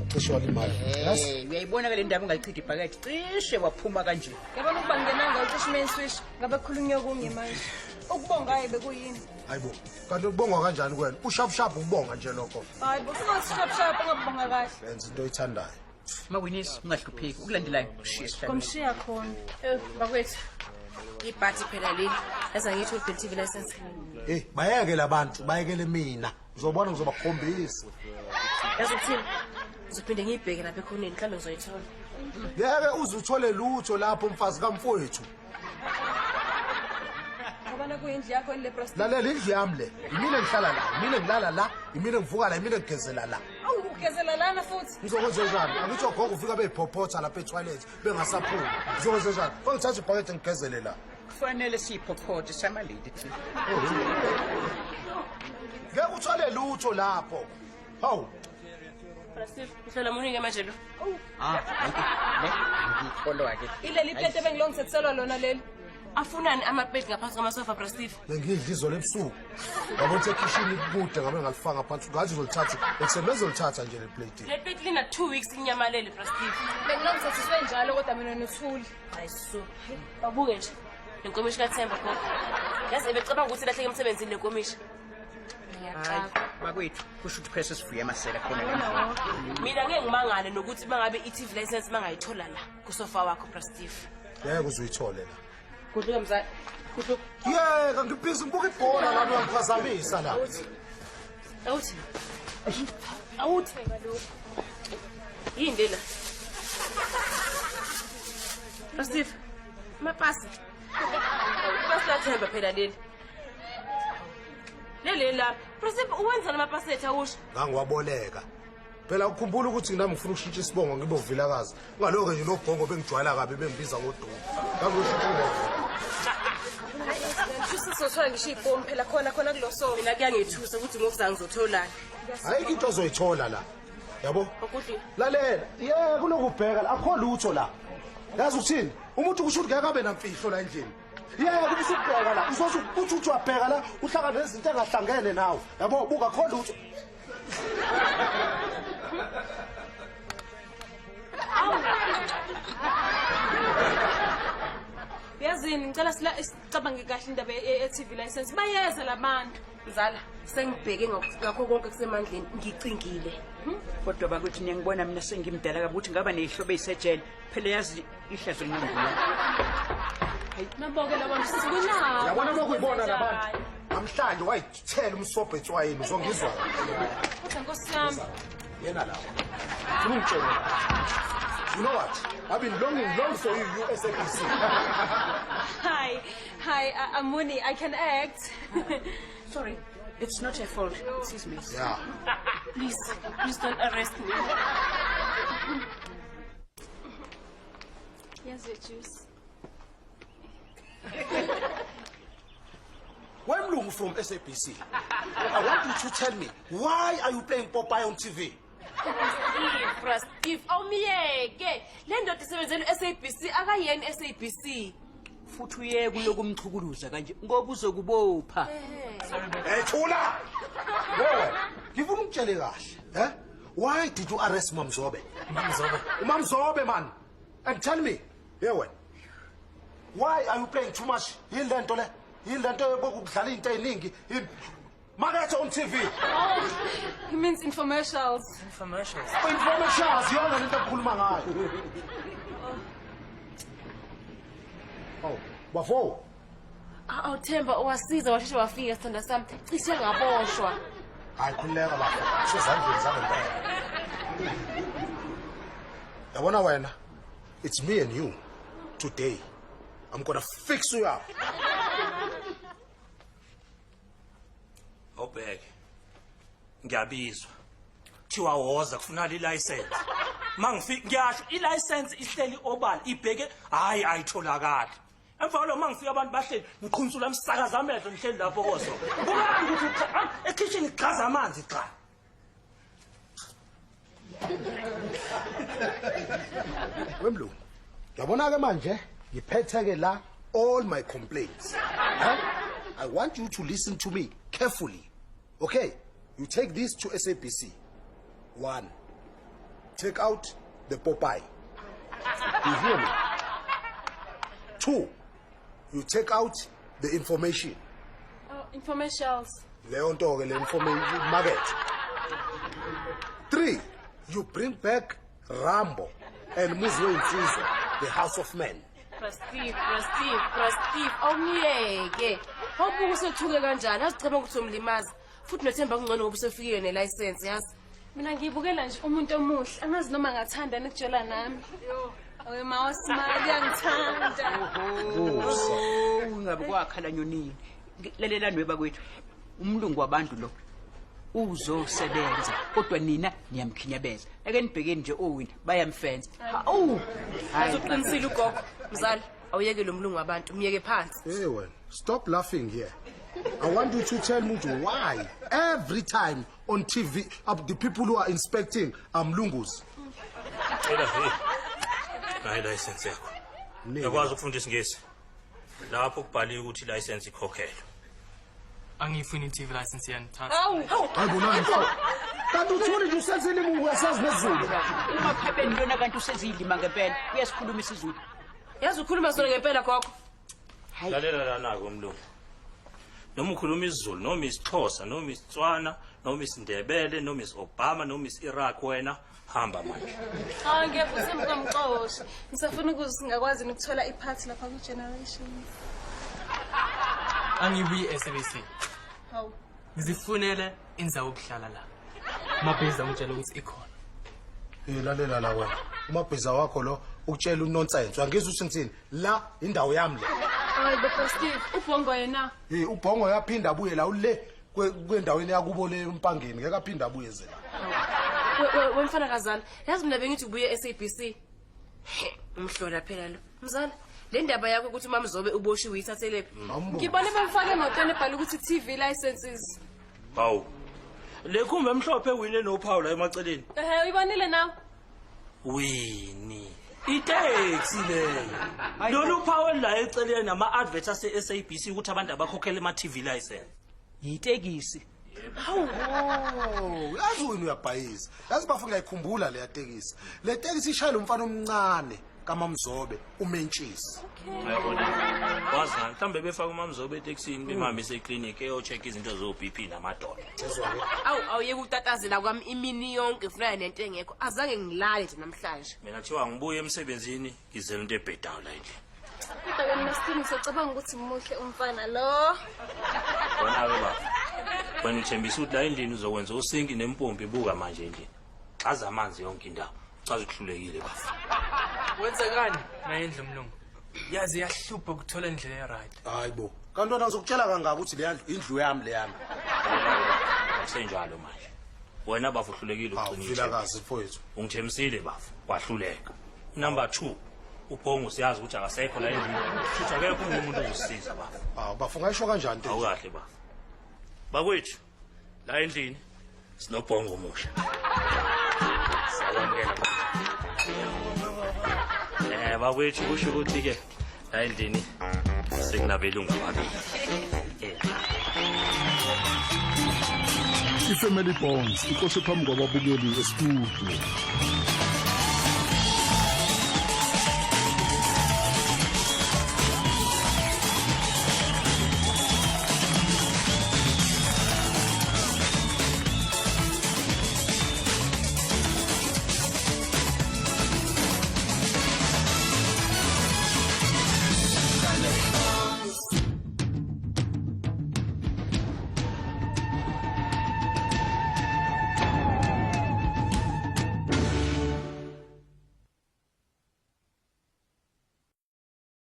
cishe walimali. Yes. Uyayibona ke le ndaba ungayichitha ibhakede cishe waphuma kanje. Yabona ukuba ngenanga uCashman Swish ngabe khulunywa kunye manje. Ukubongaye bekuyini? Hayibo. Kanti ukubongwa kanjani kwena? Ushap ukubonga nje lokho. Hayibo singasishap ongabonga kahle. Lenza into oyithandayo. Mawinisi ungahlupheki ukulandelayo kushiye sihlalo. Komshiya khona. Bakwethu. Ibhati phela leli. Yaza ngithi uBill TV license. Bayeke labantu, bayekele mina. Ngizobona ngizobakhombisa. Yazokuthini? Uzophinde ngiyibheke lapha ekhoneni mhlawumbe ngizoyithola. Ngeke uze uthole lutho lapho mfazi kamfowethu. Ngabana kuyindlu yakho le prostitute. Lalela indlu yami le. Yimina ngihlala la, yimina ngilala la, yimina ngivuka la, yimina ngigezela la. Awugezela lana futhi. Ngizokwenza njani? Akuthi ogogo ufika beyiphophotha lapha etoilet bengasaphumi. Ngizokwenza njani? Ngithatha ibhakede ngigezele la. Kufanele siphophote samalady thi. Ngeke uthole lutho lapho. Hawu. Steve, uhlala muningi manje lo. Ngikholwa ke. Ileli plate bengilongisethelwa lona leli. Afunani amapeti ngaphansi kwamasofa Steve? Bengidlizo lebusuku. Ngabona ekitchen kude ngabe ngalifanga phansi. Ngathi uzolithatha, eksebenza ulithatha nje le plate. Le plate lina 2 weeks inyamalele Steve. Bengilongisethiswe njalo kodwa mina nothuli. Hayiso. Babuke nje. Lenkomishi kaThemba khona. Yazi ebecabanga ukuthi lahleke emsebenzini lenkomishi. Hayi, bakwethu kusho ukuthi phela sivuye amasela khona. Mina ngeke ngimangale nokuthi bangabe iTV license mangayithola la kusofa wakho Steve. Ngeke uzuyithole la. Kudluka mzali. Kudluka. Yeka ngibhizi ngibuka ibhola lapho ngiphazamisa la. Awuthi. Awuthi ngalokho. Yini la? Steve. Mapasi. Mapasi laThemba phela leli. Lele la. Steve uwenza lamapasi ethu awusho. Ngangiwaboleka. Phela ukukhumbula ukuthi nami ngifuna ukushintsha isibongo ngibe uvilakazi. Ngaloko nje nobhongo bengijwayela kabi bengibiza ngodumo. Ngangisho Sizothola ngisho ibhomu phela khona kuloso. Mina kuyangithusa ukuthi ngokuzange ngizotholana. Hayi into ozoyithola la. Yabo? Akudli. Lalela. Yeke kulokubheka la akho lutho la. Yazi ukuthini? Umuntu kusho ukuthi ngeke abe namfihlo la endlini. Yeke ubusubheka la. Usothi uthi uyabheka la uhlangana nezinto engahlangene nawe. Yabo buka akho lutho. Yazini ngicela sicabange kahle indaba ye-TV license. Bayeza labantu. Mzala, sengibheke ngakho konke kusemandleni ngicingile. Kodwa bakwethu ngiyangibona mina sengimdala kabi ukuthi ngaba nezihlobo ezisejele. Phela yazi ihlazo ngiyangibona. Naboke labantu sikunawo. Yabona lokuyibona labantu. Namhlanje wayithela umsobho etswayini uzongizwa. Kodwa Nkosi yami. Yena lawo. Ungitshela. You know what? I've been longing for you, SABC. Hi, I'm Muni. I can act. Sorry, it's not your fault. Excuse me. Yeah. Please don't arrest me. Here's your juice. When Mlungu from SABC, I want you to tell me, why are you playing Popeye on TV? Steve, awumiyeke. Le ndoda isebenzela uSABC akayeni SABC. Futhi uyeke uyokumchukuluza kanje ngoba uzokubopha. Thula. Wewe, ngifuna ukutshele kahle, Why did you arrest Mamzobe? Mamzobe man. And tell me, yewe. Why are you playing too much? Yini lento le? Yini lento yokudlala into eziningi? Market on TV. Oh, he means infomercials. Infomercials. Infomercials, yona lento okukhuluma ngayo. Oh, bafo. Themba owasiza washeshe wafika sithanda sami. Cishe ngaboshwa. Hayi khuleka bafo. Sezandleni zangempela. Yabona wena, it's me and you. Today, I'm gonna fix you up. Obheke. Ngiyabizwa. Thiwa woza kufuna license. Mangifika ngiyasho ilicense ihleli obala ibheke hayi ayitholakala. Emva lo mangifika abantu bahleli ngiqhunsula umsakaza amehlo ngihleli lapho koso. Kubani ukuthi ekitchen iqhaza amanzi cha. Wemlu. Yabona ke manje ngiphethe la all my complaints. I want you to listen to me carefully. Okay? You take this to SABC. 1. take out the Popeye. You hear me? 2, you take out the information. Oh, informations. Leon Toge, the information market. 3, you bring back Rambo and Muzwe Nsizwa, the House of Men. Steve. Awungiyeke. Awubuka usethuke kanjani? Azicaba ukuthi umlimaza. Futhi nothemba kungcono ngoba usefikile nelicense yazi. Mina ngiyibukela nje umuntu omuhle. Angazi noma ngathanda nekujela nami. Oye mawasmile yangithanda. Ungabe kwakhala nyonini. Lalela nweba kwethu. Umlungu wabantu lo. Uzosebenza kodwa nina niyamkhinyabeza. Ake nibhekeni nje owina bayamfenza. Azoqinisile ugogo. Mzali, awuyeke lo mlungu wabantu, umyeke phansi. Hey, well, stop laughing here. I want you to tell me why every time on TV the people who are inspecting are Mlungus. Hayi license yakho. Yakwazi ukufunda isingisi. Lapho kubhaliwe ukuthi license ikhokhelwe. Angifuni TV license yani Thando. Ayibonani. Kanti uthule nje usenzele imungu yasazi nezulu. Uma phebeni yona kanti usezindima ngempela. Uyasikhuluma isizulu. Yazi ukhuluma sona ngempela gogo. Lalela lana komlungu. Noma ukhuluma isiZulu, noma isiXhosa, noma isitswana, noma isindebele, noma isObama, noma isIraq wena hamba manje. Hayi ngeke usemkamxoshi. Ngisafuna ukuthi singakwazi ukuthola ipart lapha ku Generations. Angibuyi SABC. Hawu. Ngizifunele indawo yokuhlala la. Mabhiza ngitshela ukuthi ikhona. Lalela la wena. Umabhiza wakho lo ukutshela unonsense. Angizwe usithini? La indawo yami le. Hayi Dr. Steve, ubhongo yena. Ubhongo yaphinda abuye la ule kwendaweni yakubo le umpangeni ngeke aphinda abuye ze. Wemfana kazana, yazi mina bengithi ubuye SABC. Umhlola phela lo. Mzala, le ndaba yakho ukuthi uMamzobe uboshiwe ithathelephi? Ngibone bemfake emotweni ebhala ukuthi TV licenses. Hawu. Lekhumbe emhlophe wile nophawu la emaceleni. Uyibonile nawe? Wini. Itaxi le. Lolu phawu la eceleni nama adverts ase SABC ukuthi abantu abakhokhela ama TV license. Yitekisi. Hawu. Yazi wena uyabhayiza. Yazi bafuna ngayikhumbula le yatekisi. Le tekisi ishayela umfana omncane kaMamzobe uMentshisi. Ayabona. Wazi mhlambe befaka uMamzobe eTexini bemhambise eclinic eyocheck izinto zo BP namadola. Awuyeke ukutatazela kwami imini yonke ufuna nento engekho. Azange ngilale nje namhlanje. Mina thiwa ngibuye emsebenzini ngizela into ebhedayo la endlini. Kodwa wena Steve ngisacabanga ukuthi muhle umfana lo. Wena ke baba. Wena uthembisa ukuthi la endlini uzokwenza usinki nempompi buka manje endlini. Xaza amanzi yonke indawo. Chaza ukuhlulekile baba. Wenzekani ngayendla umlungu? Yazi yahlupha ukuthola indlela eright. Hayibo. Kanti wena ngizokutshela kangaka ukuthi le indlu yami le yami. Asenjalo manje. Wena bafu uhlulekile uqinile. Awufilakazi mfowethu. Ungithemsile bafu, kwahluleka. Number 2. Ubhongo siyazi ukuthi akasekho la endlini. Futhi akekho umuntu ozosiza bafu. Hawu bafu ngayisho kanjani into? Awukahle bafu. Bakwethu la endlini sinobhongo omusha. Sawamkela. Bakwethu kusho ukuthi ke la endlini sekunabelungu ababili. iFamily Bonds iqoqwe phambi kwababukeli estudio.